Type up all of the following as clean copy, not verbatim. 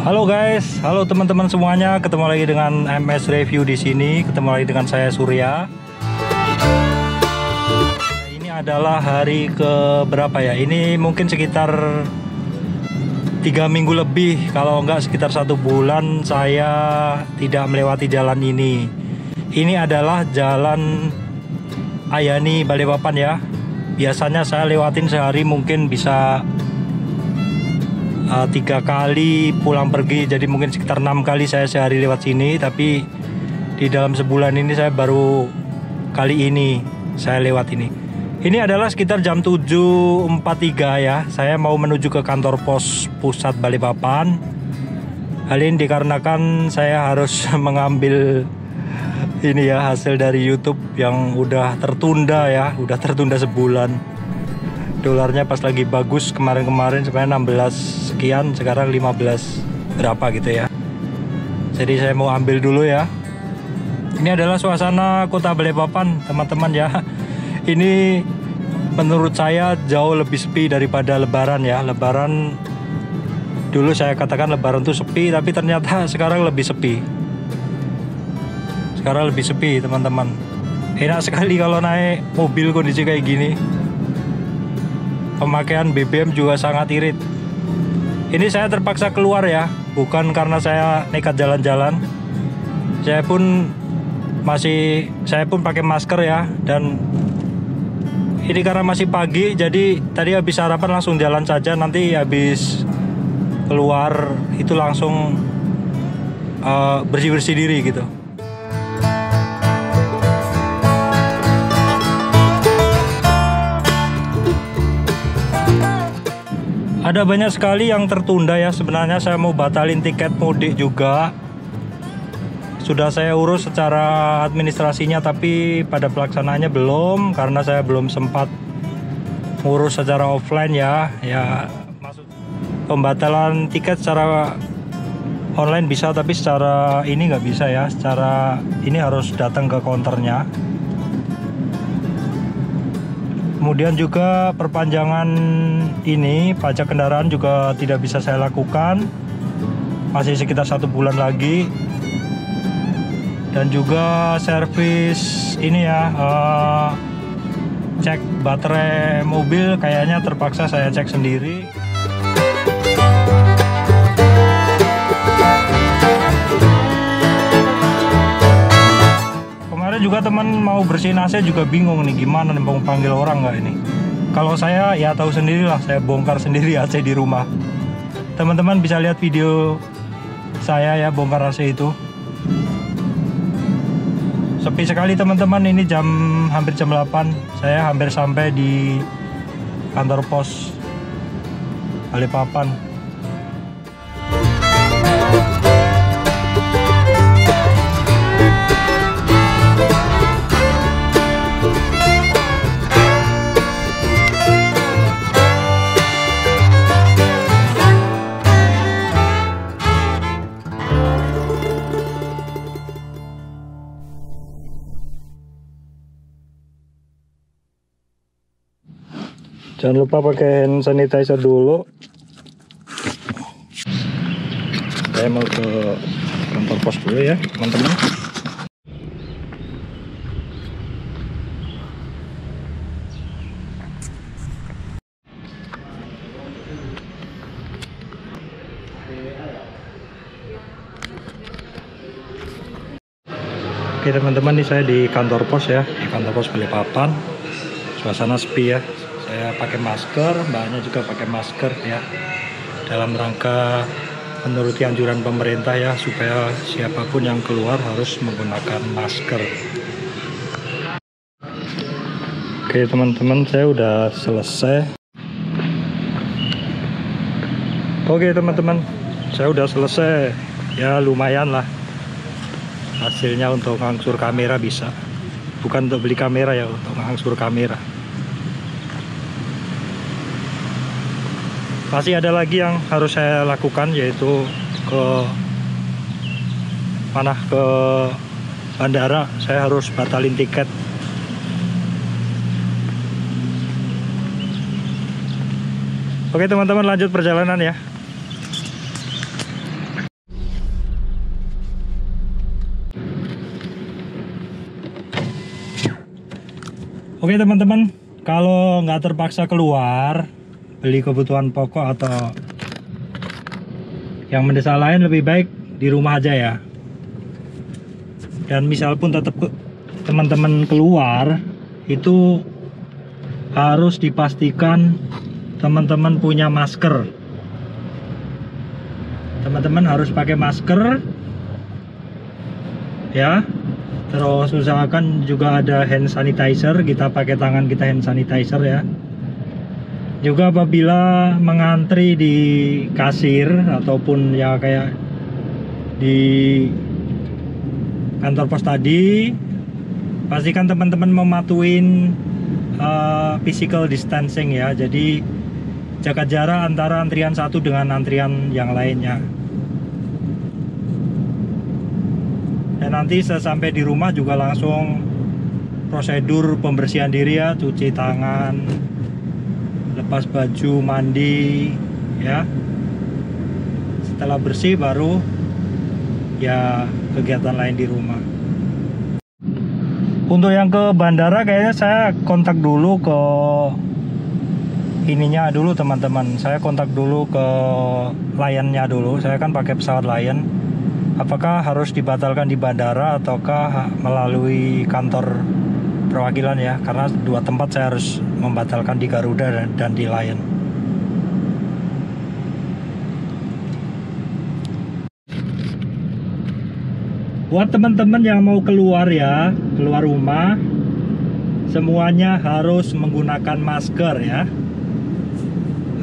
Halo guys, halo teman-teman semuanya, ketemu lagi dengan MS Review di sini, ketemu lagi dengan saya Surya. Ini adalah hari ke berapa ya? Ini mungkin sekitar 3 minggu lebih, kalau enggak sekitar 1 bulan saya tidak melewati jalan ini. Ini adalah jalan Ayani Balikpapan ya. Biasanya saya lewatin sehari mungkin bisa 3 kali pulang pergi, jadi mungkin sekitar 6 kali saya sehari lewat sini. Tapi di dalam sebulan ini saya baru kali ini saya lewat ini. Ini adalah sekitar jam 7.43 ya. Saya mau menuju ke kantor pos pusat Balikpapan. Hal ini dikarenakan saya harus mengambil ini ya, hasil dari YouTube yang udah tertunda ya, udah tertunda sebulan. Dolarnya pas lagi bagus kemarin-kemarin sebenarnya 16 sekian, sekarang 15 berapa gitu ya. Jadi saya mau ambil dulu ya. Ini adalah suasana kota Balikpapan teman-teman ya. Ini menurut saya jauh lebih sepi daripada Lebaran ya. Lebaran dulu saya katakan Lebaran tuh sepi, tapi ternyata sekarang lebih sepi. Sekarang lebih sepi teman-teman. Enak sekali kalau naik mobil kondisi kayak gini. Pemakaian BBM juga sangat irit. Ini saya terpaksa keluar ya, bukan karena saya nekat jalan-jalan. Saya pun pakai masker ya, dan ini karena masih pagi, jadi tadi habis sarapan langsung jalan saja. Nanti habis keluar itu langsung bersih-bersih diri gitu. Ada banyak sekali yang tertunda ya. Sebenarnya saya mau batalin tiket mudik juga. Sudah saya urus secara administrasinya, tapi pada pelaksanaannya belum, karena saya belum sempat urus secara offline ya. Ya, maksud pembatalan tiket secara online bisa, tapi secara ini nggak bisa ya. Secara ini harus datang ke counternya. Kemudian juga perpanjangan ini pajak kendaraan juga tidak bisa saya lakukan, masih sekitar 1 bulan lagi. Dan juga servis ini ya, cek baterai mobil kayaknya terpaksa saya cek sendiri. Juga teman mau bersihin AC juga bingung nih, gimana nih mau panggil orang nggak ini. Kalau saya ya tahu sendirilah, saya bongkar sendiri AC di rumah. Teman-teman bisa lihat video saya ya bongkar AC itu. Sepi sekali teman-teman, ini hampir jam 8. Saya hampir sampai di kantor pos Balikpapan. Jangan lupa pakai hand sanitizer dulu. Saya mau ke kantor pos dulu ya teman-teman. Oke teman-teman, ini saya di kantor pos ya, di kantor pos Balikpapan. Suasana sepi ya. Saya pakai masker, mbaknya juga pakai masker ya, dalam rangka menuruti anjuran pemerintah ya, supaya siapapun yang keluar harus menggunakan masker. Oke teman-teman, saya udah selesai. Oke teman-teman, saya udah selesai. Ya lumayan lah hasilnya, untuk ngangsur kamera bisa. Bukan untuk beli kamera ya, untuk ngangsur kamera. Masih ada lagi yang harus saya lakukan, yaitu ke bandara. Saya harus batalin tiket. Oke teman-teman, lanjut perjalanan ya. Oke teman-teman, kalau nggak terpaksa keluar beli kebutuhan pokok atau yang mendesak lain, lebih baik di rumah aja ya. Dan misal pun tetap teman-teman keluar, itu harus dipastikan teman-teman punya masker. Teman-teman harus pakai masker ya. Terus usahakan juga ada hand sanitizer, kita pakai tangan kita hand sanitizer ya. Juga apabila mengantri di kasir ataupun ya kayak di kantor pos tadi, pastikan teman-teman mematuhin physical distancing ya. Jadi jaga jarak antara antrian satu dengan antrian yang lainnya. Dan nanti sesampai di rumah juga langsung prosedur pembersihan diri ya, cuci tangan, lepas baju, mandi ya. Setelah bersih baru ya kegiatan lain di rumah. Untuk yang ke bandara kayaknya saya kontak dulu ke ininya dulu teman-teman. Saya kontak dulu ke Lion-nya dulu. Saya kan pakai pesawat Lion. Apakah harus dibatalkan di bandara ataukah melalui kantor perwakilan ya? Karena dua tempat saya harus membatalkan, di Garuda dan di Lion. Buat teman-teman yang mau keluar ya, keluar rumah, semuanya harus menggunakan masker ya.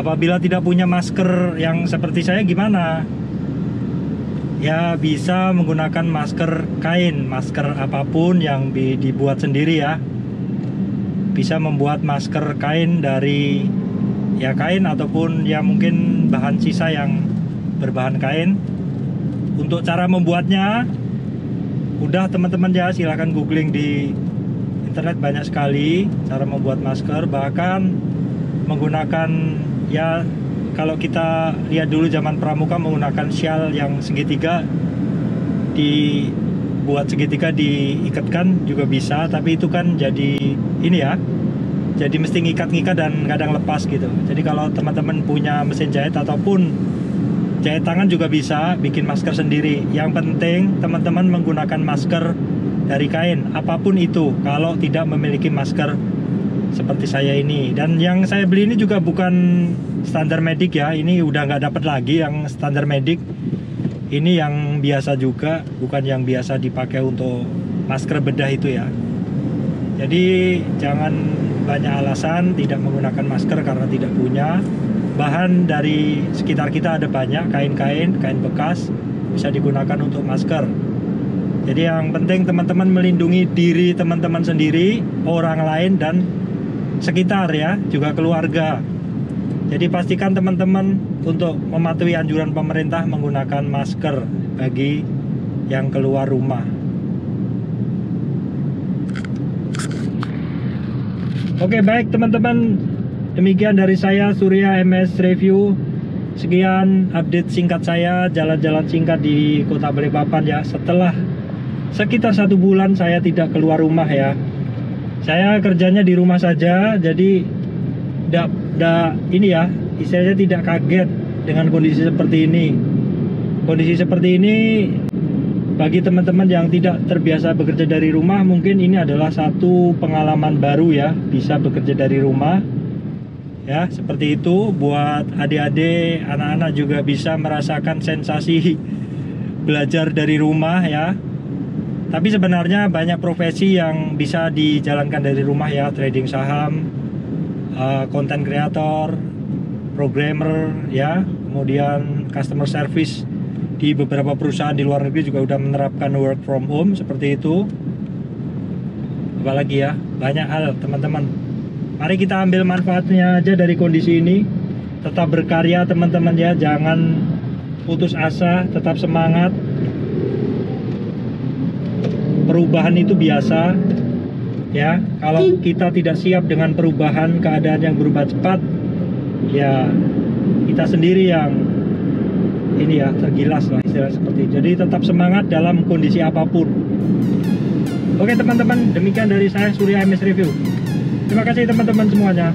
Apabila tidak punya masker yang seperti saya gimana? Ya bisa menggunakan masker kain, masker apapun yang dibuat sendiri ya. Bisa membuat masker kain dari ya kain ataupun ya mungkin bahan sisa yang berbahan kain. Untuk cara membuatnya udah teman-teman ya, silahkan googling di internet, banyak sekali cara membuat masker. Bahkan menggunakan ya, kalau kita lihat dulu zaman pramuka menggunakan syal yang segitiga, dibuat segitiga diikatkan juga bisa, tapi itu kan jadi ini ya, jadi mesti ngikat-ngikat dan kadang lepas gitu. Jadi kalau teman-teman punya mesin jahit ataupun jahit tangan juga bisa bikin masker sendiri. Yang penting teman-teman menggunakan masker dari kain apapun itu, kalau tidak memiliki masker seperti saya ini. Dan yang saya beli ini juga bukan standar medik ya, ini udah nggak dapat lagi yang standar medik. Ini yang biasa juga, bukan yang biasa dipakai untuk masker bedah itu ya. Jadi jangan banyak alasan tidak menggunakan masker karena tidak punya. Bahan dari sekitar kita ada banyak, kain bekas bisa digunakan untuk masker. Jadi yang penting teman-teman melindungi diri teman-teman sendiri, orang lain dan sekitar ya, juga keluarga. Jadi pastikan teman-teman untuk mematuhi anjuran pemerintah menggunakan masker bagi yang keluar rumah. Oke, baik teman-teman, demikian dari saya Surya MS Review. Sekian update singkat saya, jalan-jalan singkat di Kota Balikpapan ya. Setelah sekitar 1 bulan saya tidak keluar rumah ya. Saya kerjanya di rumah saja, jadi ini ya, istilahnya tidak kaget dengan kondisi seperti ini. Kondisi seperti ini bagi teman-teman yang tidak terbiasa bekerja dari rumah, mungkin ini adalah satu pengalaman baru ya, bisa bekerja dari rumah. Ya, seperti itu. Buat adik-adik, anak-anak juga bisa merasakan sensasi belajar dari rumah ya. Tapi sebenarnya banyak profesi yang bisa dijalankan dari rumah ya, trading saham, content creator, programmer ya, kemudian customer service. Di beberapa perusahaan di luar negeri juga udah menerapkan work from home seperti itu. Apalagi ya, banyak hal teman-teman. Mari kita ambil manfaatnya aja dari kondisi ini. Tetap berkarya teman-teman ya, jangan putus asa, tetap semangat. Perubahan itu biasa ya. Kalau kita tidak siap dengan perubahan, keadaan yang berubah cepat, ya kita sendiri yang ini ya, tergilas lah istilah seperti itu. Jadi tetap semangat dalam kondisi apapun. Oke teman-teman, demikian dari saya Surya MS Review. Terima kasih teman-teman semuanya.